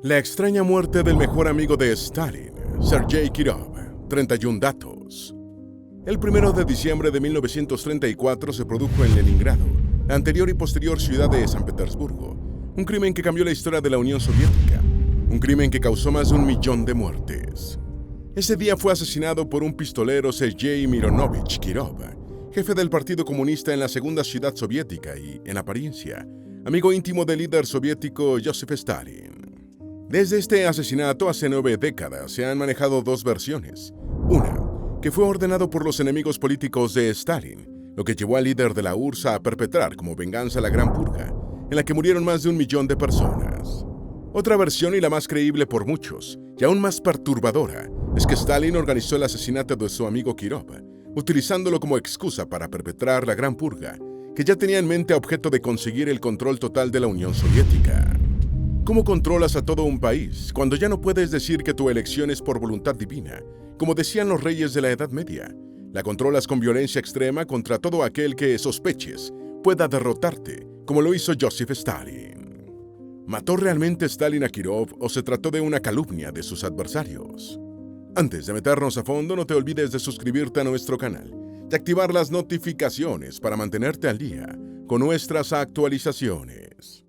La extraña muerte del mejor amigo de Stalin, Sergei Kirov. 31 datos. El 1 de diciembre de 1934 se produjo en Leningrado, la anterior y posterior ciudad de San Petersburgo, un crimen que cambió la historia de la Unión Soviética, un crimen que causó más de 1.000.000 de muertes. Ese día fue asesinado por un pistolero, Sergei Mironovich Kirov, jefe del Partido Comunista en la segunda ciudad soviética y, en apariencia, amigo íntimo del líder soviético Joseph Stalin. Desde este asesinato hace 9 décadas se han manejado dos versiones. Una, que fue ordenado por los enemigos políticos de Stalin, lo que llevó al líder de la URSS a perpetrar como venganza la Gran Purga, en la que murieron más de 1.000.000 de personas. Otra versión, y la más creíble por muchos, y aún más perturbadora, es que Stalin organizó el asesinato de su amigo Kirov, utilizándolo como excusa para perpetrar la Gran Purga, que ya tenía en mente a objeto de conseguir el control total de la Unión Soviética. ¿Cómo controlas a todo un país cuando ya no puedes decir que tu elección es por voluntad divina, como decían los reyes de la Edad Media? La controlas con violencia extrema contra todo aquel que sospeches pueda derrotarte, como lo hizo Joseph Stalin. ¿Mató realmente Stalin a Kirov o se trató de una calumnia de sus adversarios? Antes de meternos a fondo, no te olvides de suscribirte a nuestro canal y activar las notificaciones para mantenerte al día con nuestras actualizaciones.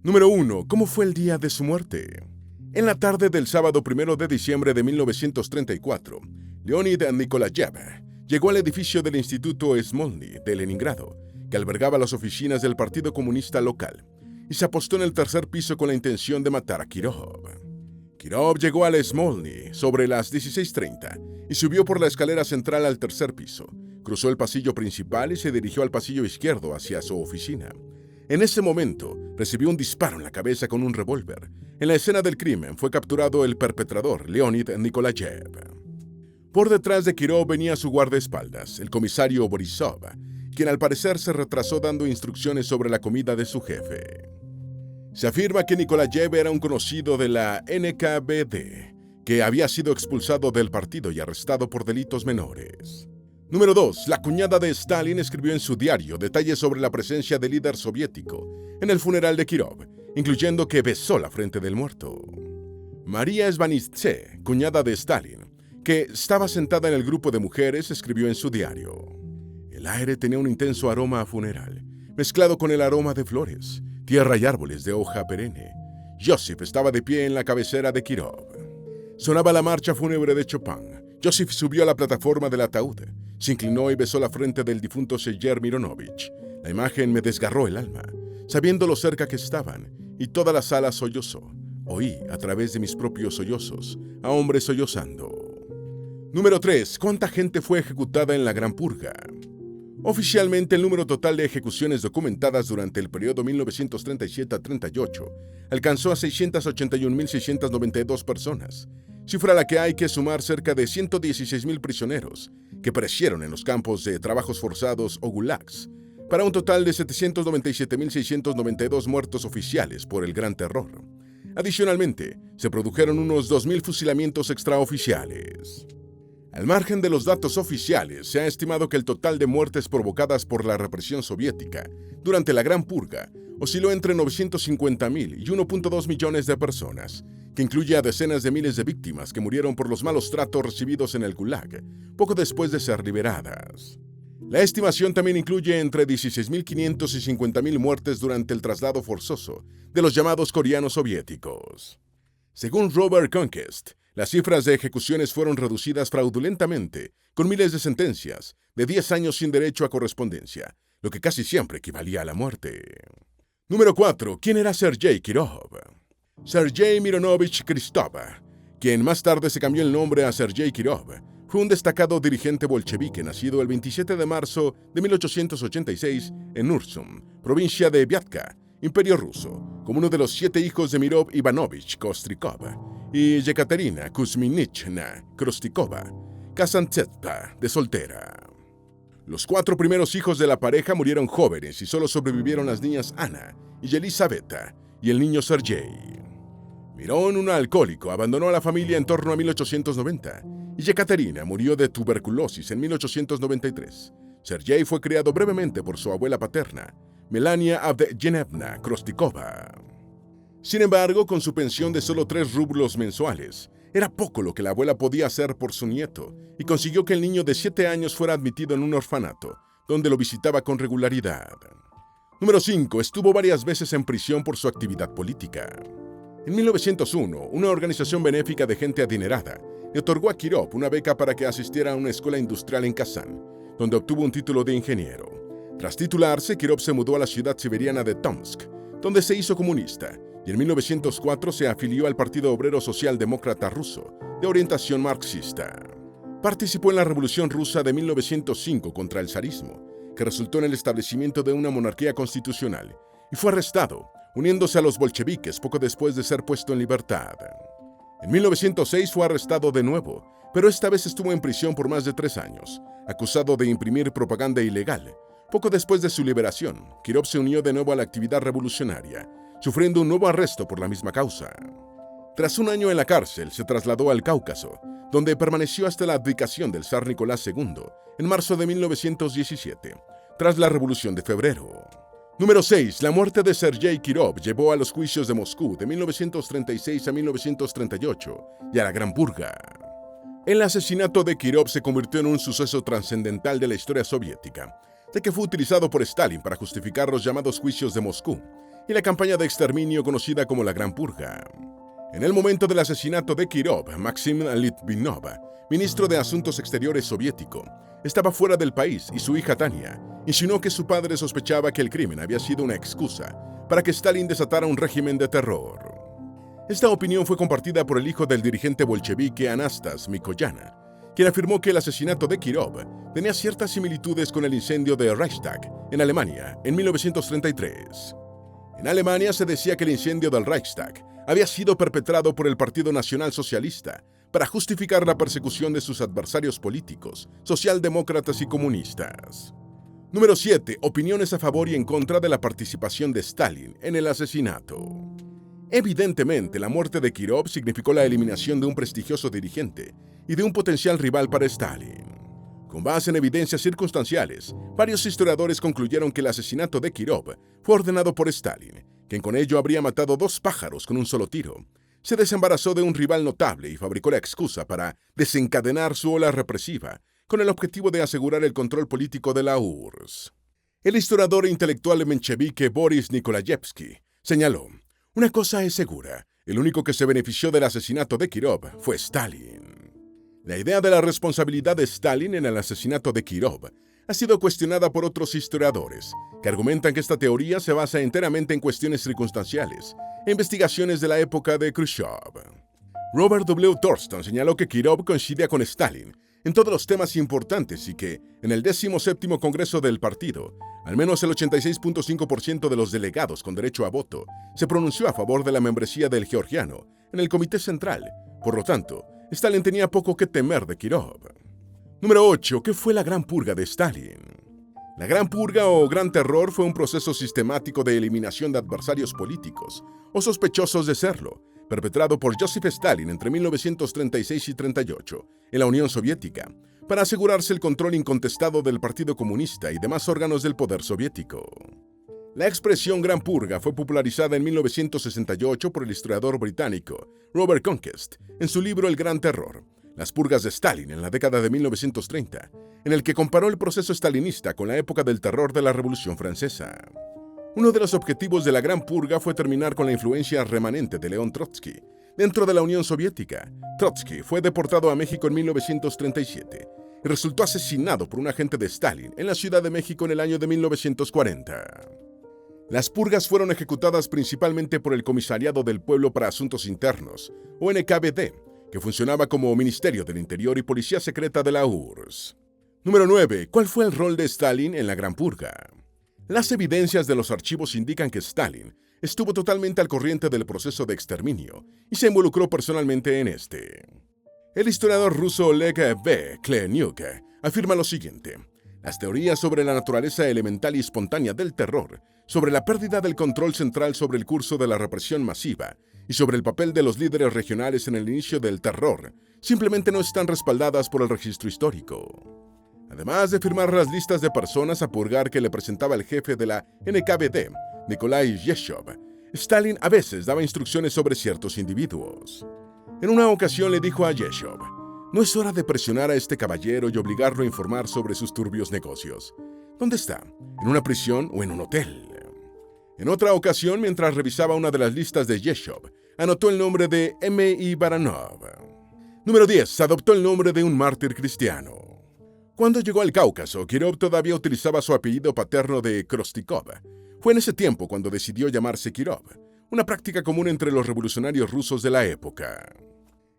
Número 1. ¿Cómo fue el día de su muerte? En la tarde del sábado 1 de diciembre de 1934, Leonid Nikolayev llegó al edificio del Instituto Smolny de Leningrado, que albergaba las oficinas del Partido Comunista local, y se apostó en el tercer piso con la intención de matar a Kirov. Kirov llegó al Smolny sobre las 16:30 y subió por la escalera central al tercer piso, cruzó el pasillo principal y se dirigió al pasillo izquierdo hacia su oficina. En ese momento, recibió un disparo en la cabeza con un revólver. En la escena del crimen fue capturado el perpetrador, Leonid Nikolayev. Por detrás de Kirov venía su guardaespaldas, el comisario Borisov, quien al parecer se retrasó dando instrucciones sobre la comida de su jefe. Se afirma que Nikolayev era un conocido de la NKVD, que había sido expulsado del partido y arrestado por delitos menores. Número 2. La cuñada de Stalin escribió en su diario detalles sobre la presencia del líder soviético en el funeral de Kirov, incluyendo que besó la frente del muerto. María Svanitze, cuñada de Stalin, que estaba sentada en el grupo de mujeres, escribió en su diario: el aire tenía un intenso aroma a funeral, mezclado con el aroma de flores, tierra y árboles de hoja perenne. Joseph estaba de pie en la cabecera de Kirov. Sonaba la marcha fúnebre de Chopin. Joseph subió a la plataforma del ataúd, se inclinó y besó la frente del difunto Sergei Mironovich. La imagen me desgarró el alma, sabiendo lo cerca que estaban, y toda la sala sollozó. Oí, a través de mis propios sollozos, a hombres sollozando. Número 3. ¿Cuánta gente fue ejecutada en la Gran Purga? Oficialmente, el número total de ejecuciones documentadas durante el periodo 1937 a 38 alcanzó a 681.692 personas, cifra a la que hay que sumar cerca de 116.000 prisioneros que perecieron en los campos de trabajos forzados o gulags, para un total de 797.692 muertos oficiales por el Gran Terror. Adicionalmente, se produjeron unos 2.000 fusilamientos extraoficiales. Al margen de los datos oficiales, se ha estimado que el total de muertes provocadas por la represión soviética durante la Gran Purga osciló entre 950.000 y 1.2 millones de personas, que incluye a decenas de miles de víctimas que murieron por los malos tratos recibidos en el Gulag, poco después de ser liberadas. La estimación también incluye entre 16.500 y 50.000 muertes durante el traslado forzoso de los llamados coreanos soviéticos. Según Robert Conquest, las cifras de ejecuciones fueron reducidas fraudulentamente, con miles de sentencias de 10 años sin derecho a correspondencia, lo que casi siempre equivalía a la muerte. Número 4. ¿Quién era Sergei Kirov? Sergei Mironovich Kristov, quien más tarde se cambió el nombre a Sergei Kirov, fue un destacado dirigente bolchevique nacido el 27 de marzo de 1886 en Ursum, provincia de Viatka, Imperio Ruso, como uno de los 7 hijos de Mirov Ivanovich Kostrikov y Yekaterina Kuzminichna Krustikova, Kazantsepa, de soltera. Los 4 primeros hijos de la pareja murieron jóvenes y solo sobrevivieron las niñas Ana y Elisaveta y el niño Sergei. Mirón, un alcohólico, abandonó a la familia en torno a 1890 y Yekaterina murió de tuberculosis en 1893. Sergei fue criado brevemente por su abuela paterna, Melania Avdyenevna Krostikova. Sin embargo, con su pensión de solo 3 rublos mensuales, era poco lo que la abuela podía hacer por su nieto y consiguió que el niño de 7 años fuera admitido en un orfanato, donde lo visitaba con regularidad. Número 5. Estuvo varias veces en prisión por su actividad política. En 1901, una organización benéfica de gente adinerada le otorgó a Kirov una beca para que asistiera a una escuela industrial en Kazán, donde obtuvo un título de ingeniero. Tras titularse, Kirov se mudó a la ciudad siberiana de Tomsk, donde se hizo comunista, y en 1904 se afilió al Partido Obrero Socialdemócrata Ruso, de orientación marxista. Participó en la Revolución Rusa de 1905 contra el zarismo, que resultó en el establecimiento de una monarquía constitucional, y fue arrestado, uniéndose a los bolcheviques poco después de ser puesto en libertad. En 1906 fue arrestado de nuevo, pero esta vez estuvo en prisión por más de 3 años, acusado de imprimir propaganda ilegal. Poco después de su liberación, Kirov se unió de nuevo a la actividad revolucionaria, sufriendo un nuevo arresto por la misma causa. Tras un año en la cárcel, se trasladó al Cáucaso, donde permaneció hasta la abdicación del zar Nicolás II, en marzo de 1917, tras la Revolución de Febrero. Número 6. La muerte de Sergei Kirov llevó a los juicios de Moscú de 1936 a 1938 y a la Gran Purga. El asesinato de Kirov se convirtió en un suceso trascendental de la historia soviética, ya que fue utilizado por Stalin para justificar los llamados juicios de Moscú y la campaña de exterminio conocida como la Gran Purga. En el momento del asesinato de Kirov, Maxim Litvinov, ministro de Asuntos Exteriores soviético, estaba fuera del país y su hija Tania insinuó que su padre sospechaba que el crimen había sido una excusa para que Stalin desatara un régimen de terror. Esta opinión fue compartida por el hijo del dirigente bolchevique Anastas Mikoyan, quien afirmó que el asesinato de Kirov tenía ciertas similitudes con el incendio de Reichstag en Alemania en 1933. En Alemania se decía que el incendio del Reichstag había sido perpetrado por el Partido Nacional Socialista para justificar la persecución de sus adversarios políticos, socialdemócratas y comunistas. Número 7. Opiniones a favor y en contra de la participación de Stalin en el asesinato. Evidentemente, la muerte de Kirov significó la eliminación de un prestigioso dirigente y de un potencial rival para Stalin. Con base en evidencias circunstanciales, varios historiadores concluyeron que el asesinato de Kirov fue ordenado por Stalin, quien con ello habría matado 2 pájaros con un solo tiro. Se desembarazó de un rival notable y fabricó la excusa para desencadenar su ola represiva, con el objetivo de asegurar el control político de la URSS. El historiador e intelectual menchevique Boris Nikolayevsky señaló: una cosa es segura, el único que se benefició del asesinato de Kirov fue Stalin. La idea de la responsabilidad de Stalin en el asesinato de Kirov ha sido cuestionada por otros historiadores, que argumentan que esta teoría se basa enteramente en cuestiones circunstanciales e investigaciones de la época de Khrushchev. Robert W. Thurston señaló que Kirov coincidía con Stalin en todos los temas importantes y que, en el 17º Congreso del partido, al menos el 86.5% de los delegados con derecho a voto se pronunció a favor de la membresía del georgiano en el Comité Central. Por lo tanto, Stalin tenía poco que temer de Kirov. Número 8. ¿Qué fue la Gran Purga de Stalin? La Gran Purga o Gran Terror fue un proceso sistemático de eliminación de adversarios políticos o sospechosos de serlo, perpetrado por Joseph Stalin entre 1936 y 38 en la Unión Soviética, para asegurarse el control incontestado del Partido Comunista y demás órganos del poder soviético. La expresión Gran Purga fue popularizada en 1968 por el historiador británico Robert Conquest en su libro El Gran Terror, Las purgas de Stalin en la década de 1930, en el que comparó el proceso stalinista con la época del terror de la Revolución Francesa. Uno de los objetivos de la Gran Purga fue terminar con la influencia remanente de León Trotsky dentro de la Unión Soviética. Trotsky fue deportado a México en 1937 y resultó asesinado por un agente de Stalin en la Ciudad de México en el año de 1940. Las purgas fueron ejecutadas principalmente por el Comisariado del Pueblo para Asuntos Internos, o NKVD, que funcionaba como Ministerio del Interior y Policía Secreta de la URSS. Número 9. ¿Cuál fue el rol de Stalin en la Gran Purga? Las evidencias de los archivos indican que Stalin estuvo totalmente al corriente del proceso de exterminio y se involucró personalmente en este. El historiador ruso Oleg V. Kleniuk afirma lo siguiente: las teorías sobre la naturaleza elemental y espontánea del terror, sobre la pérdida del control central sobre el curso de la represión masiva y y sobre el papel de los líderes regionales en el inicio del terror simplemente no están respaldadas por el registro histórico. Además de firmar las listas de personas a purgar que le presentaba el jefe de la NKVD, Nikolai Yeshov, Stalin a veces daba instrucciones sobre ciertos individuos. En una ocasión le dijo a Yeshov: «No es hora de presionar a este caballero y obligarlo a informar sobre sus turbios negocios. ¿Dónde está? ¿En una prisión o en un hotel?». En otra ocasión, mientras revisaba una de las listas de Yeshov, anotó el nombre de M.I. Baranov. Número 10. Adoptó el nombre de un mártir cristiano. Cuando llegó al Cáucaso, Kirov todavía utilizaba su apellido paterno de Krostikov. Fue en ese tiempo cuando decidió llamarse Kirov, una práctica común entre los revolucionarios rusos de la época.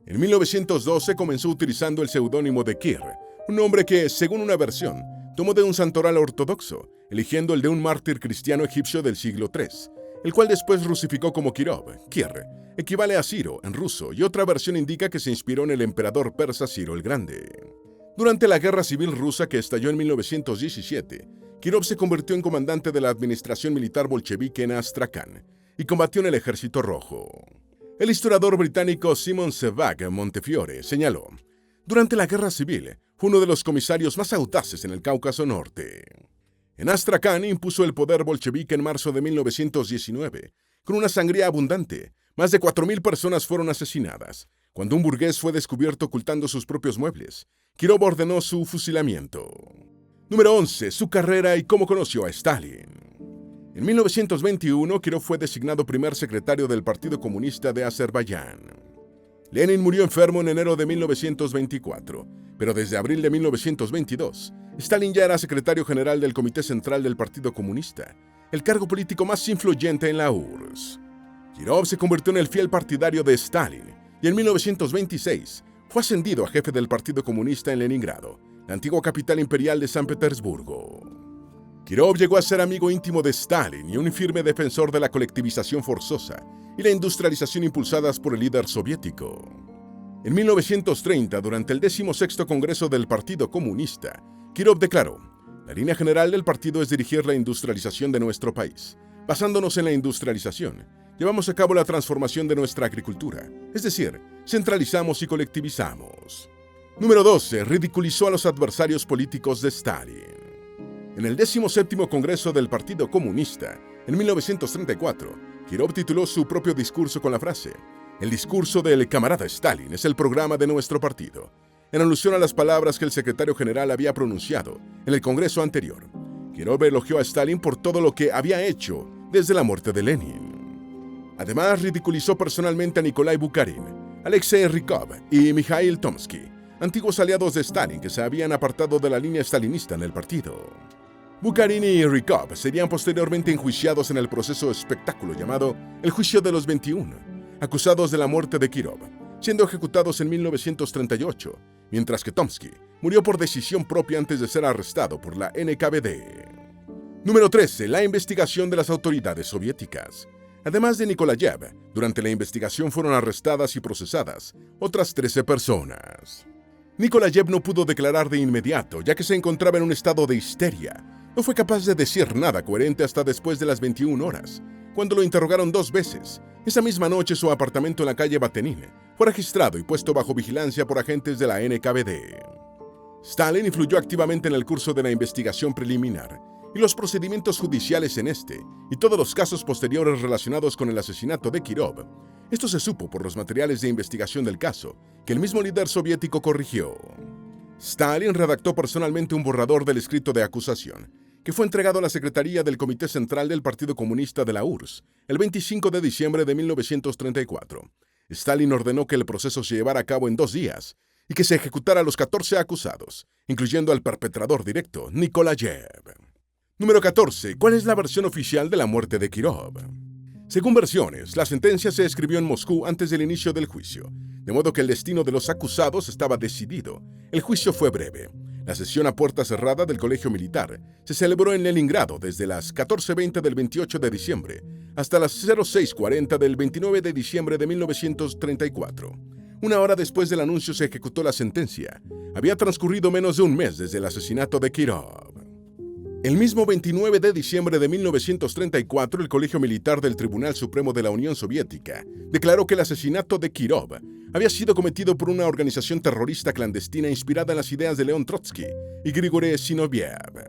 En 1912 comenzó utilizando el seudónimo de Kir, un nombre que, según una versión, tomó de un santoral ortodoxo, eligiendo el de un mártir cristiano egipcio del siglo III, el cual después rusificó como Kirov. Kir equivale a Ciro en ruso y otra versión indica que se inspiró en el emperador persa Ciro el Grande. Durante la Guerra Civil Rusa que estalló en 1917, Kirov se convirtió en comandante de la administración militar bolchevique en Astrakán y combatió en el Ejército Rojo. El historiador británico Simon Sebag Montefiore señaló: «Durante la Guerra Civil fue uno de los comisarios más audaces en el Cáucaso Norte». En Astrakán impuso el poder bolchevique en marzo de 1919. Con una sangría abundante, más de 4.000 personas fueron asesinadas. Cuando un burgués fue descubierto ocultando sus propios muebles, Kirov ordenó su fusilamiento. Número 11. Su carrera y cómo conoció a Stalin. En 1921, Kirov fue designado primer secretario del Partido Comunista de Azerbaiyán. Lenin murió enfermo en enero de 1924, pero desde abril de 1922, Stalin ya era secretario general del Comité Central del Partido Comunista, el cargo político más influyente en la URSS. Kirov se convirtió en el fiel partidario de Stalin y en 1926 fue ascendido a jefe del Partido Comunista en Leningrado, la antigua capital imperial de San Petersburgo. Kirov llegó a ser amigo íntimo de Stalin y un firme defensor de la colectivización forzosa y la industrialización impulsadas por el líder soviético. En 1930, durante el 16º Congreso del Partido Comunista, Kirov declaró: «La línea general del partido es dirigir la industrialización de nuestro país. Basándonos en la industrialización, llevamos a cabo la transformación de nuestra agricultura, es decir, centralizamos y colectivizamos». Número 12. Ridiculizó a los adversarios políticos de Stalin. En el 17º Congreso del Partido Comunista, en 1934, Kirov tituló su propio discurso con la frase: «El discurso del camarada Stalin es el programa de nuestro partido», en alusión a las palabras que el secretario general había pronunciado en el Congreso anterior. Kirov elogió a Stalin por todo lo que había hecho desde la muerte de Lenin. Además, ridiculizó personalmente a Nikolai Bukharin, Alexei Rykov y Mikhail Tomsky, antiguos aliados de Stalin que se habían apartado de la línea stalinista en el partido. Bukharin y Rykov serían posteriormente enjuiciados en el proceso espectáculo llamado el Juicio de los 21, acusados de la muerte de Kirov, siendo ejecutados en 1938, mientras que Tomsky murió por decisión propia antes de ser arrestado por la NKVD. Número 13. La investigación de las autoridades soviéticas. Además de Nikolayev, durante la investigación fueron arrestadas y procesadas otras 13 personas. Nikolayev no pudo declarar de inmediato, ya que se encontraba en un estado de histeria. No fue capaz de decir nada coherente hasta después de las 21 horas, cuando lo interrogaron 2 veces. Esa misma noche, su apartamento en la calle Batenin fue registrado y puesto bajo vigilancia por agentes de la NKVD. Stalin influyó activamente en el curso de la investigación preliminar y los procedimientos judiciales en este y todos los casos posteriores relacionados con el asesinato de Kirov. Esto se supo por los materiales de investigación del caso, que el mismo líder soviético corrigió. Stalin redactó personalmente un borrador del escrito de acusación, que fue entregado a la Secretaría del Comité Central del Partido Comunista de la URSS el 25 de diciembre de 1934. Stalin ordenó que el proceso se llevara a cabo en 2 días y que se ejecutara a los 14 acusados, incluyendo al perpetrador directo, Nikolayev. Número 14. ¿Cuál es la versión oficial de la muerte de Kirov? Según versiones, la sentencia se escribió en Moscú antes del inicio del juicio, de modo que el destino de los acusados estaba decidido. El juicio fue breve. La sesión a puerta cerrada del Colegio Militar se celebró en Leningrado desde las 14:20 del 28 de diciembre hasta las 06:40 del 29 de diciembre de 1934. Una hora después del anuncio se ejecutó la sentencia. Había transcurrido menos de un mes desde el asesinato de Kirov. El mismo 29 de diciembre de 1934, el Colegio Militar del Tribunal Supremo de la Unión Soviética declaró que el asesinato de Kirov había sido cometido por una organización terrorista clandestina inspirada en las ideas de León Trotsky y Grigori Zinoviev.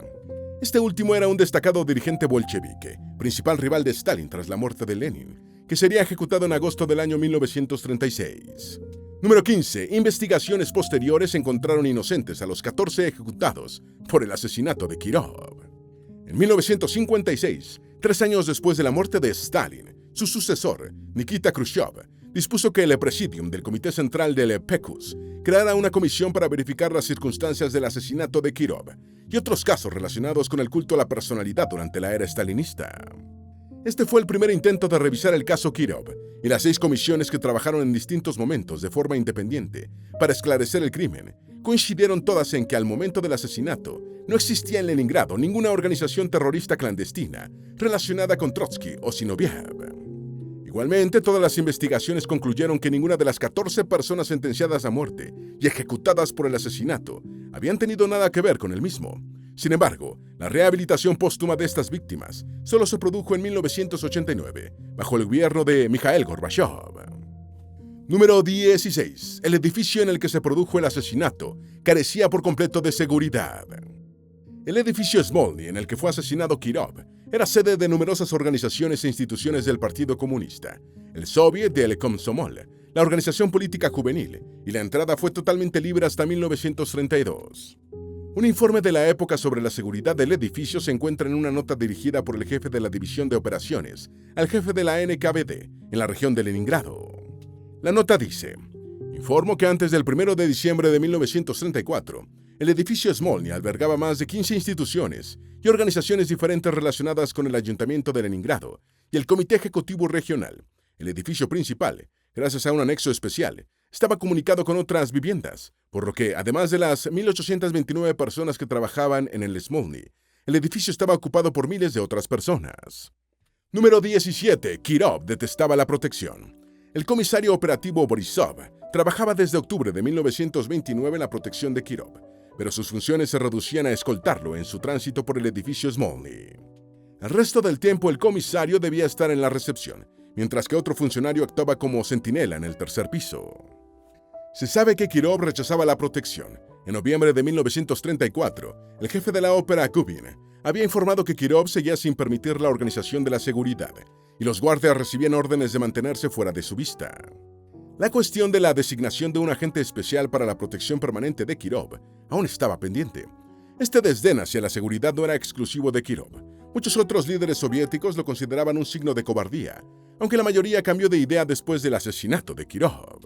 Este último era un destacado dirigente bolchevique, principal rival de Stalin tras la muerte de Lenin, que sería ejecutado en agosto del año 1936. Número 15. Investigaciones posteriores encontraron inocentes a los 14 ejecutados por el asesinato de Kirov. En 1956, 3 años después de la muerte de Stalin, su sucesor, Nikita Khrushchev, dispuso que el Presidium del Comité Central del PECUS creara una comisión para verificar las circunstancias del asesinato de Kirov y otros casos relacionados con el culto a la personalidad durante la era stalinista. Este fue el primer intento de revisar el caso Kirov, y las 6 comisiones que trabajaron en distintos momentos de forma independiente para esclarecer el crimen coincidieron todas en que al momento del asesinato no existía en Leningrado ninguna organización terrorista clandestina relacionada con Trotsky o Zinoviev. Igualmente, todas las investigaciones concluyeron que ninguna de las 14 personas sentenciadas a muerte y ejecutadas por el asesinato habían tenido nada que ver con el mismo. Sin embargo, la rehabilitación póstuma de estas víctimas solo se produjo en 1989, bajo el gobierno de Mikhail Gorbachev. Número 16. El edificio en el que se produjo el asesinato carecía por completo de seguridad. El edificio Smolny, en el que fue asesinado Kirov, era sede de numerosas organizaciones e instituciones del Partido Comunista, el Soviet del Komsomol, la organización política juvenil, y la entrada fue totalmente libre hasta 1932. Un informe de la época sobre la seguridad del edificio se encuentra en una nota dirigida por el jefe de la División de Operaciones al jefe de la NKVD en la región de Leningrado. La nota dice: informo que antes del 1 de diciembre de 1934, el edificio Smolny albergaba más de 15 instituciones y organizaciones diferentes relacionadas con el Ayuntamiento de Leningrado y el Comité Ejecutivo Regional. El edificio principal, gracias a un anexo especial, estaba comunicado con otras viviendas, por lo que, además de las 1.829 personas que trabajaban en el Smolny, el edificio estaba ocupado por miles de otras personas. Número 17. Kirov detestaba la protección. El comisario operativo Borisov trabajaba desde octubre de 1929 en la protección de Kirov, pero sus funciones se reducían a escoltarlo en su tránsito por el edificio Smolny. El resto del tiempo el comisario debía estar en la recepción, mientras que otro funcionario actuaba como centinela en el tercer piso. Se sabe que Kirov rechazaba la protección. En noviembre de 1934, el jefe de la ópera Gubin había informado que Kirov seguía sin permitir la organización de la seguridad, y los guardias recibían órdenes de mantenerse fuera de su vista. La cuestión de la designación de un agente especial para la protección permanente de Kirov aún estaba pendiente. Este desdén hacia la seguridad no era exclusivo de Kirov. Muchos otros líderes soviéticos lo consideraban un signo de cobardía, aunque la mayoría cambió de idea después del asesinato de Kirov.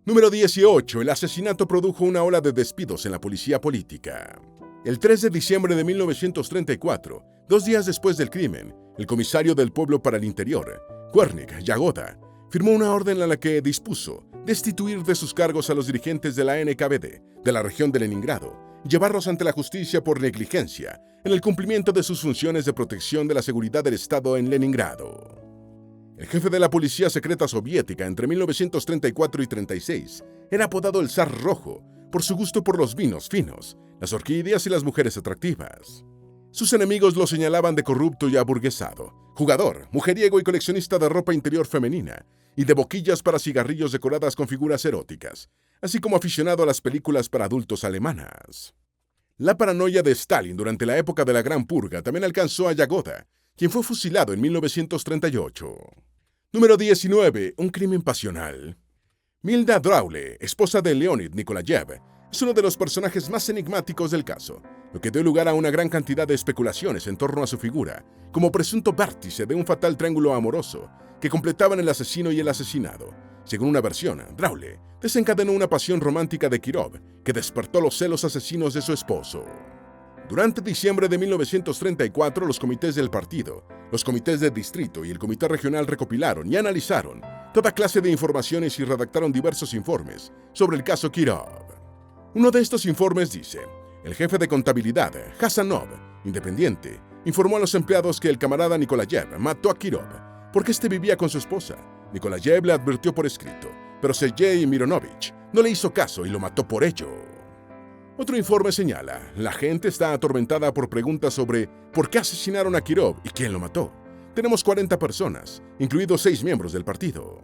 Número 18. El asesinato produjo una ola de despidos en la policía política. El 3 de diciembre de 1934, 2 días después del crimen, el comisario del pueblo para el interior, Guernik Yagoda, firmó una orden en la que dispuso destituir de sus cargos a los dirigentes de la NKVD de la región de Leningrado y llevarlos ante la justicia por negligencia en el cumplimiento de sus funciones de protección de la seguridad del Estado en Leningrado. El jefe de la policía secreta soviética entre 1934 y 36 era apodado el Zar Rojo por su gusto por los vinos finos, las orquídeas y las mujeres atractivas. Sus enemigos lo señalaban de corrupto y aburguesado, jugador, mujeriego y coleccionista de ropa interior femenina y de boquillas para cigarrillos decoradas con figuras eróticas, así como aficionado a las películas para adultos alemanas. La paranoia de Stalin durante la época de la Gran Purga también alcanzó a Yagoda, quien fue fusilado en 1938. Número 19. Un crimen pasional. Milda Draule, esposa de Leonid Nikolayev, es uno de los personajes más enigmáticos del caso, lo que dio lugar a una gran cantidad de especulaciones en torno a su figura, como presunto vértice de un fatal triángulo amoroso que completaban el asesino y el asesinado. Según una versión, Draule desencadenó una pasión romántica de Kirov que despertó los celos asesinos de su esposo. Durante diciembre de 1934, los comités del partido, los comités de distrito y el comité regional recopilaron y analizaron toda clase de informaciones y redactaron diversos informes sobre el caso Kirov. Uno de estos informes dice: el jefe de contabilidad, Hasanov, independiente, informó a los empleados que el camarada Nikolayev mató a Kirov porque éste vivía con su esposa. Nikolayev le advirtió por escrito, pero Sergei Mironovich no le hizo caso y lo mató por ello. Otro informe señala, la gente está atormentada por preguntas sobre por qué asesinaron a Kirov y quién lo mató. Tenemos 40 personas, incluidos 6 miembros del partido.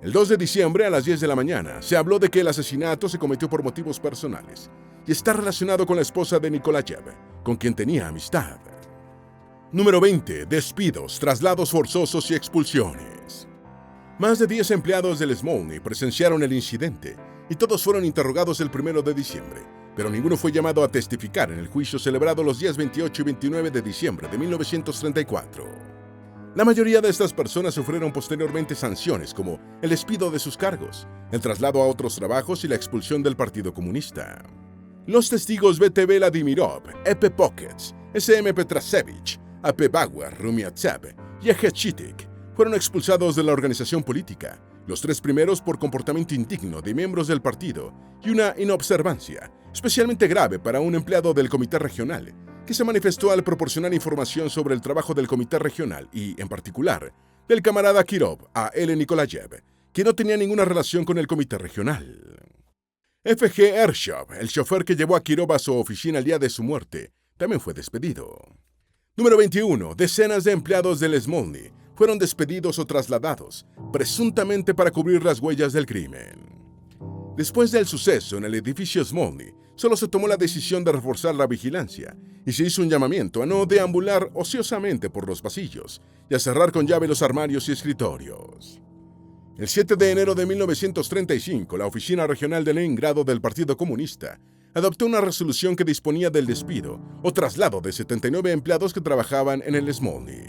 El 2 de diciembre a las 10 de la mañana se habló de que el asesinato se cometió por motivos personales y está relacionado con la esposa de Nikolayev, con quien tenía amistad. Número 20. Despidos, traslados forzosos y expulsiones. Más de 10 empleados del Smolny presenciaron el incidente y todos fueron interrogados el 1 de diciembre, pero ninguno fue llamado a testificar en el juicio celebrado los días 28 y 29 de diciembre de 1934. La mayoría de estas personas sufrieron posteriormente sanciones como el despido de sus cargos, el traslado a otros trabajos y la expulsión del Partido Comunista. Los testigos BT Vladimirov, EP Pockets, SM Petrasevich, AP Bauer, Rumiatsev y Eje Chitik fueron expulsados de la organización política, los 3 primeros por comportamiento indigno de miembros del partido y una inobservancia, especialmente grave para un empleado del Comité Regional, que se manifestó al proporcionar información sobre el trabajo del Comité Regional y, en particular, del camarada Kirov a L. Nikolayev, que no tenía ninguna relación con el Comité Regional. F.G. Ershov, el chofer que llevó a Kirov a su oficina el día de su muerte, también fue despedido. Número 21. Decenas de empleados del Smolny fueron despedidos o trasladados, presuntamente para cubrir las huellas del crimen. Después del suceso en el edificio Smolny, solo se tomó la decisión de reforzar la vigilancia y se hizo un llamamiento a no deambular ociosamente por los pasillos y a cerrar con llave los armarios y escritorios. El 7 de enero de 1935, la Oficina Regional de Leningrado del Partido Comunista adoptó una resolución que disponía del despido o traslado de 79 empleados que trabajaban en el Smolny.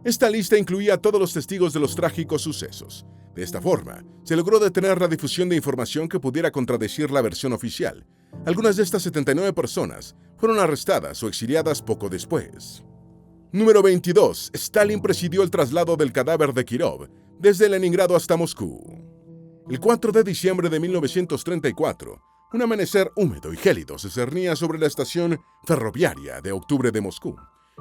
Esta lista incluía a todos los testigos de los trágicos sucesos. De esta forma, se logró detener la difusión de información que pudiera contradecir la versión oficial. Algunas de estas 79 personas fueron arrestadas o exiliadas poco después. Número 22. Stalin presidió el traslado del cadáver de Kirov desde Leningrado hasta Moscú. El 4 de diciembre de 1934, un amanecer húmedo y gélido se cernía sobre la estación ferroviaria de Octubre de Moscú,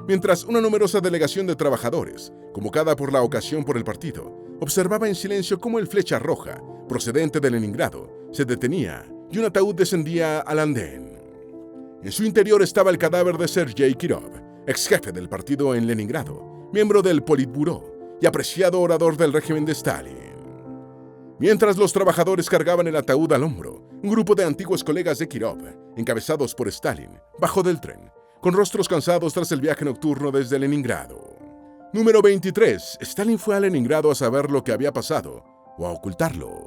mientras una numerosa delegación de trabajadores, convocada por la ocasión por el partido, observaba en silencio cómo el Flecha Roja, procedente de Leningrado, se detenía y un ataúd descendía al andén. En su interior estaba el cadáver de Sergei Kirov, ex jefe del partido en Leningrado, miembro del Politburó y apreciado orador del régimen de Stalin. Mientras los trabajadores cargaban el ataúd al hombro, un grupo de antiguos colegas de Kirov, encabezados por Stalin, bajó del tren, con rostros cansados tras el viaje nocturno desde Leningrado. Número 23. Stalin fue a Leningrado a saber lo que había pasado o a ocultarlo.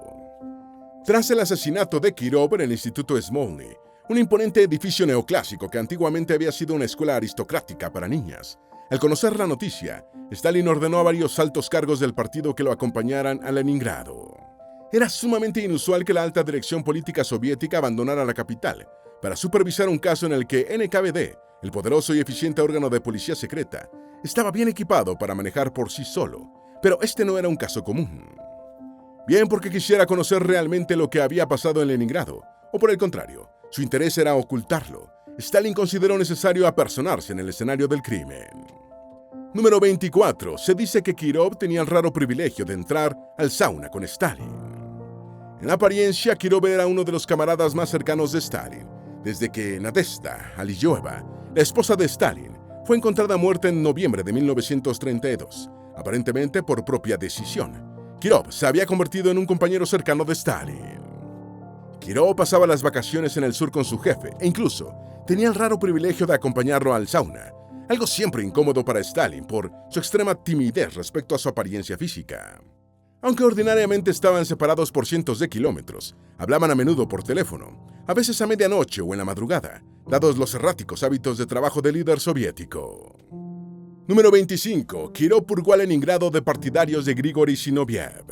Tras el asesinato de Kirov en el Instituto Smolny, un imponente edificio neoclásico que antiguamente había sido una escuela aristocrática para niñas, al conocer la noticia, Stalin ordenó a varios altos cargos del partido que lo acompañaran a Leningrado. Era sumamente inusual que la alta dirección política soviética abandonara la capital para supervisar un caso en el que NKVD, el poderoso y eficiente órgano de policía secreta, estaba bien equipado para manejar por sí solo, pero este no era un caso común. Bien porque quisiera conocer realmente lo que había pasado en Leningrado, o por el contrario, su interés era ocultarlo, Stalin consideró necesario apersonarse en el escenario del crimen. Número 24. Se dice que Kirov tenía el raro privilegio de entrar al sauna con Stalin. En apariencia, Kirov era uno de los camaradas más cercanos de Stalin, desde que Nadezhda Aliyeva, la esposa de Stalin, fue encontrada muerta en noviembre de 1932, aparentemente por propia decisión. Kirov se había convertido en un compañero cercano de Stalin. Kirov pasaba las vacaciones en el sur con su jefe e incluso tenía el raro privilegio de acompañarlo al sauna, algo siempre incómodo para Stalin por su extrema timidez respecto a su apariencia física. Aunque ordinariamente estaban separados por cientos de kilómetros, hablaban a menudo por teléfono, a veces a medianoche o en la madrugada, dados los erráticos hábitos de trabajo del líder soviético. Número 25. Kirov purgó a Leningrado de partidarios de Grigori Zinoviev.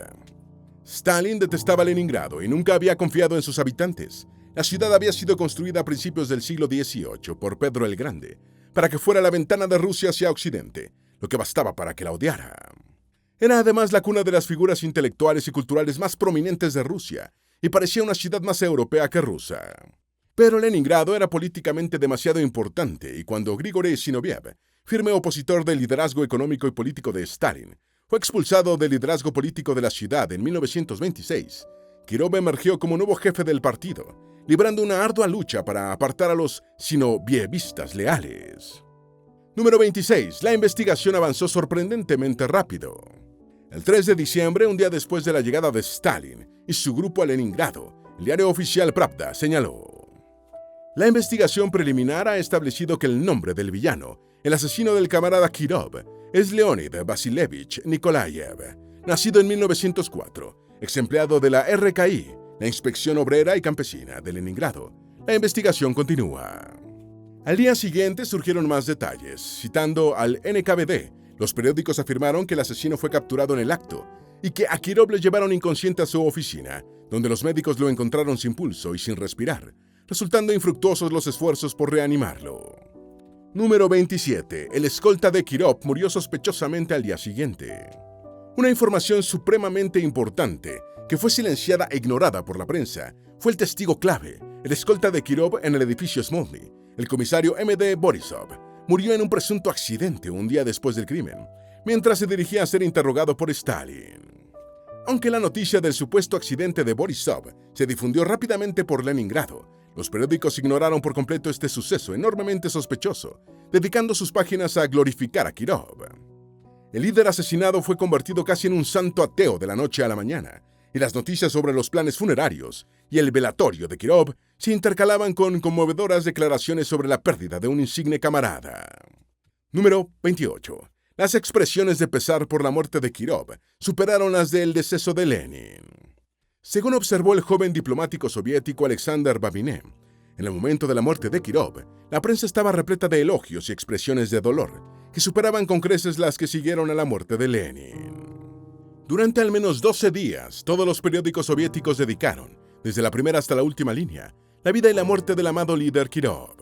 Stalin detestaba Leningrado y nunca había confiado en sus habitantes. La ciudad había sido construida a principios del siglo XVIII por Pedro el Grande, para que fuera la ventana de Rusia hacia Occidente, lo que bastaba para que la odiara. Era además la cuna de las figuras intelectuales y culturales más prominentes de Rusia, y parecía una ciudad más europea que rusa. Pero Leningrado era políticamente demasiado importante, y cuando Grigori Zinoviev, firme opositor del liderazgo económico y político de Stalin, fue expulsado del liderazgo político de la ciudad en 1926, Kirov emergió como nuevo jefe del partido, librando una ardua lucha para apartar a los sinovievistas leales. Número 26. La investigación avanzó sorprendentemente rápido. El 3 de diciembre, un día después de la llegada de Stalin y su grupo a Leningrado, el diario oficial Pravda señaló: la investigación preliminar ha establecido que el nombre del villano, el asesino del camarada Kirov, es Leonid Vasilievich Nikolayev, nacido en 1904, ex empleado de la RKI, la Inspección Obrera y Campesina de Leningrado. La investigación continúa. Al día siguiente surgieron más detalles. Citando al NKVD, los periódicos afirmaron que el asesino fue capturado en el acto y que a Kirov le llevaron inconsciente a su oficina, donde los médicos lo encontraron sin pulso y sin respirar, resultando infructuosos los esfuerzos por reanimarlo. Número 27. El escolta de Kirov murió sospechosamente al día siguiente. Una información supremamente importante, que fue silenciada e ignorada por la prensa, fue el testigo clave, el escolta de Kirov en el edificio Smolny. El comisario M.D. Borisov murió en un presunto accidente un día después del crimen, mientras se dirigía a ser interrogado por Stalin. Aunque la noticia del supuesto accidente de Borisov se difundió rápidamente por Leningrado, los periódicos ignoraron por completo este suceso enormemente sospechoso, dedicando sus páginas a glorificar a Kirov. El líder asesinado fue convertido casi en un santo ateo de la noche a la mañana, y las noticias sobre los planes funerarios y el velatorio de Kirov se intercalaban con conmovedoras declaraciones sobre la pérdida de un insigne camarada. Número 28. Las expresiones de pesar por la muerte de Kirov superaron las del deceso de Lenin. Según observó el joven diplomático soviético Alexander Babinev, en el momento de la muerte de Kirov, la prensa estaba repleta de elogios y expresiones de dolor, que superaban con creces las que siguieron a la muerte de Lenin. Durante al menos 12 días, todos los periódicos soviéticos dedicaron, desde la primera hasta la última línea, la vida y la muerte del amado líder Kirov.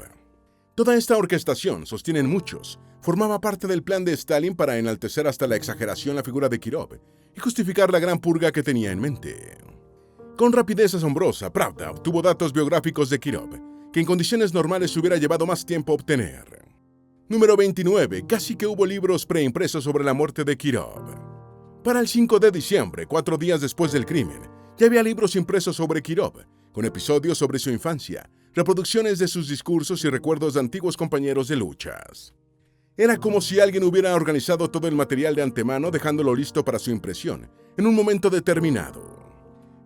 Toda esta orquestación, sostienen muchos, formaba parte del plan de Stalin para enaltecer hasta la exageración la figura de Kirov y justificar la gran purga que tenía en mente. Con rapidez asombrosa, Pravda obtuvo datos biográficos de Kirov, que en condiciones normales hubiera llevado más tiempo obtener. Número 29. Casi que hubo libros preimpresos sobre la muerte de Kirov. Para el 5 de diciembre, 4 días después del crimen, ya había libros impresos sobre Kirov, con episodios sobre su infancia, reproducciones de sus discursos y recuerdos de antiguos compañeros de luchas. Era como si alguien hubiera organizado todo el material de antemano dejándolo listo para su impresión, en un momento determinado.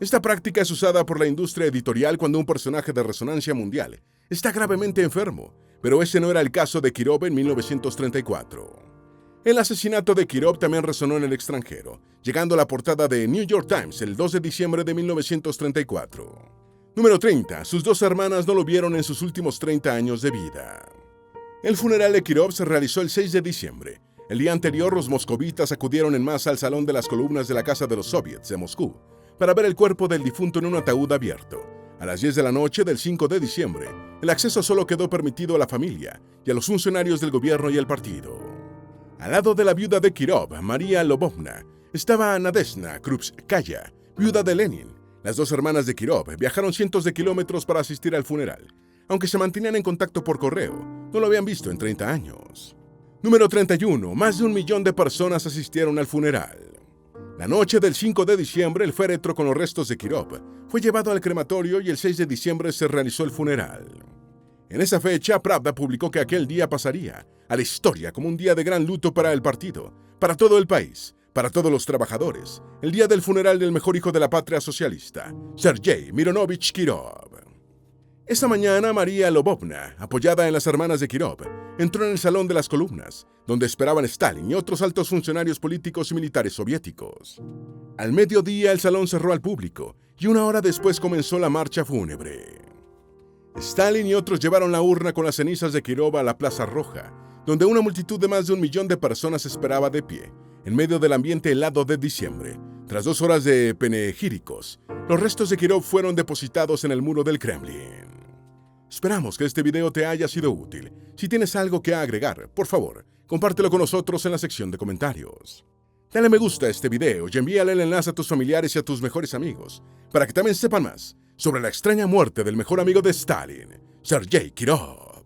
Esta práctica es usada por la industria editorial cuando un personaje de resonancia mundial está gravemente enfermo, pero ese no era el caso de Kirov en 1934. El asesinato de Kirov también resonó en el extranjero, llegando a la portada de New York Times el 2 de diciembre de 1934. Número 30. Sus dos hermanas no lo vieron en sus últimos 30 años de vida. El funeral de Kirov se realizó el 6 de diciembre. El día anterior, los moscovitas acudieron en masa al Salón de las Columnas de la Casa de los Soviets de Moscú para ver el cuerpo del difunto en un ataúd abierto. A las 10 de la noche del 5 de diciembre, el acceso solo quedó permitido a la familia y a los funcionarios del gobierno y el partido. Al lado de la viuda de Kirov, María Lvovna, estaba Nadezhda Krupskaya, viuda de Lenin. Las dos hermanas de Kirov viajaron cientos de kilómetros para asistir al funeral. Aunque se mantenían en contacto por correo, no lo habían visto en 30 años. Número 31. Más de 1 millón de personas asistieron al funeral. La noche del 5 de diciembre, el féretro con los restos de Kirov fue llevado al crematorio y el 6 de diciembre se realizó el funeral. En esa fecha, Pravda publicó que aquel día pasaría a la historia como un día de gran luto para el partido, para todo el país, para todos los trabajadores, el día del funeral del mejor hijo de la patria socialista, Sergei Mironovich Kirov. Esa mañana, María Lvovna, apoyada en las hermanas de Kirov, entró en el Salón de las Columnas, donde esperaban Stalin y otros altos funcionarios políticos y militares soviéticos. Al mediodía, el salón cerró al público y 1 hora después comenzó la marcha fúnebre. Stalin y otros llevaron la urna con las cenizas de Kirov a la Plaza Roja, donde una multitud de más de 1 millón de personas esperaba de pie, en medio del ambiente helado de diciembre. Tras 2 horas de panegíricos, los restos de Kirov fueron depositados en el muro del Kremlin. Esperamos que este video te haya sido útil. Si tienes algo que agregar, por favor, compártelo con nosotros en la sección de comentarios. Dale me gusta a este video y envíale el enlace a tus familiares y a tus mejores amigos, para que también sepan más sobre la extraña muerte del mejor amigo de Stalin, Sergei Kirov.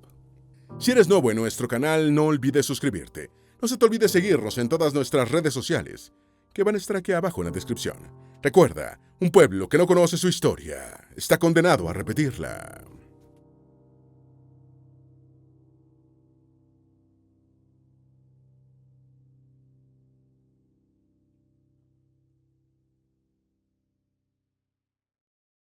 Si eres nuevo en nuestro canal, no olvides suscribirte. No se te olvide seguirnos en todas nuestras redes sociales, que van a estar aquí abajo en la descripción. Recuerda, Un pueblo que no conoce su historia está condenado a repetirla.